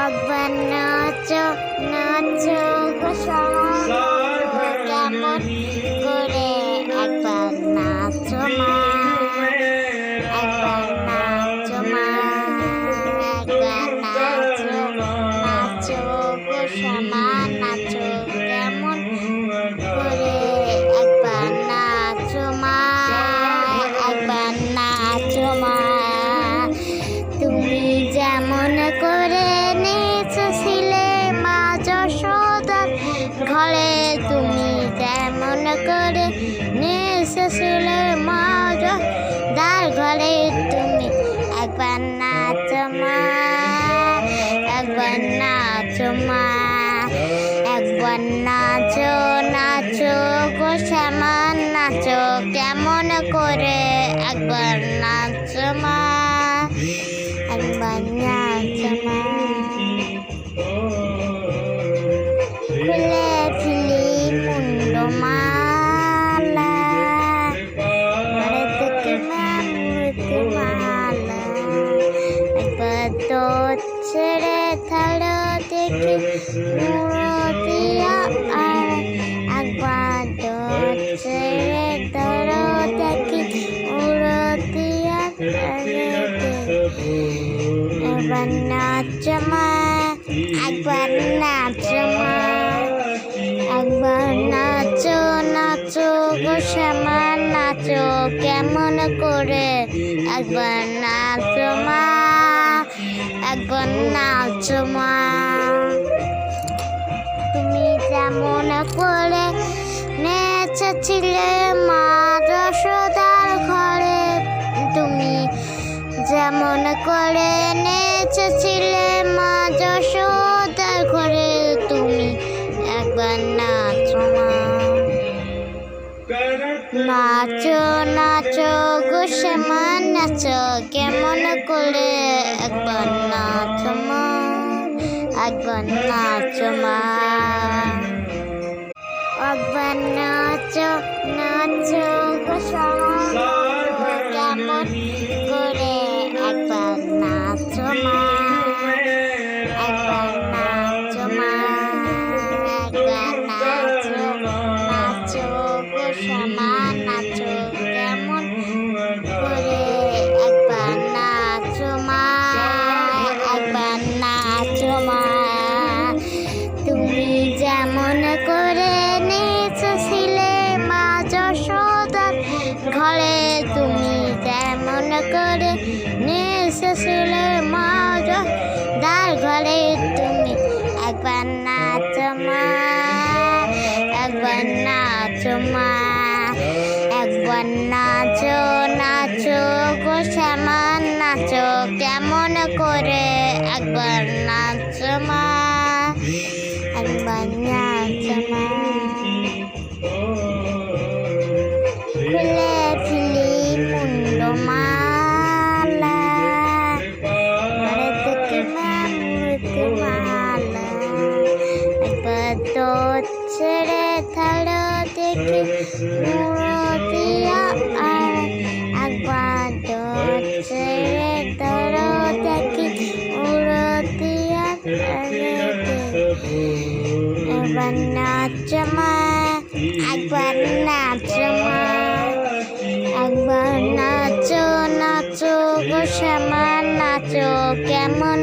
একবার নাচো নাচো গো কেমন করে একবার নাচো মা, একবার নাচো মা, একবার নাচো নাচো গো শ্যামা নাচো কেমন করে একবার নাচো মা, একবার নাচো মা। তুমি যেমন করে নেচেছিলে মা যশোদার ঘরে, তুমি যেমন করে নেচেছিলে মা যশোদার ঘরে, তুমি একবার নাচো মা, একবার নাচো মা, একবার নাচো নাচো গো শ্যামা নাচো কেমন করে একবার নাচো মা, একবার নাচো মা। খুলে ফেলি মুন্ড মালা, ঘরে থেকে মামুতি মালা, একবার তো ছেড়ে থালো দেখি মুরতিয়া, আর একবার তো ছেড়ে ধরো দেখি মুরতিয়া। একবার নাচো মা, একবার নাচো মা, একবার নাচো নাচো গো শ্যামা নাচো কেমন করে একবার নাচো মা, একবার নাচো মা। তুমি যেমন করে নেচেছিলে মা যশোদার ঘরে, তুমি যেমন করে নেচেছিলে মা যশোদার ঘরে, তুমি একবার নাচো মা, নাচো নাচো গো শ্যামা নাচো কেমন করে একবার নাচো মা, একবার নাচো মা। একবার নাচো নাচো গো শ্যামা কেমন করে একবার নাচো মা, একবার নাচো মা, একবার নাচো নাচো গো শ্যামা নাচো কেমন করে একবার নাচো মা, একবার নাচো মা। তুমি যেমন করে নেচেছিলে মা যশোদার ঘরে, তুমি যেমন করে নেচেছিলে মা যশোদার ঘরে, তুমি একবার নাচো মা, একবার নাচো মা, একবার নাচো নাচো গো শ্যামা নাচো কেমন করে একবার নাচো মা, একবার নাচো মা। খুলে ফেলি মুন্ড মালা, ঘরে থেকে মামুতি মালা, একবার তো ছেড়ে থালো দেখি মুরতিয়া, আর একবার তো ছেড়ে ধরো দেখি মুরতিয়া। একবার নাচো মা, একবার নাচো মা, একবার নাচো নাচো গো শ্যামা নাচো কেমন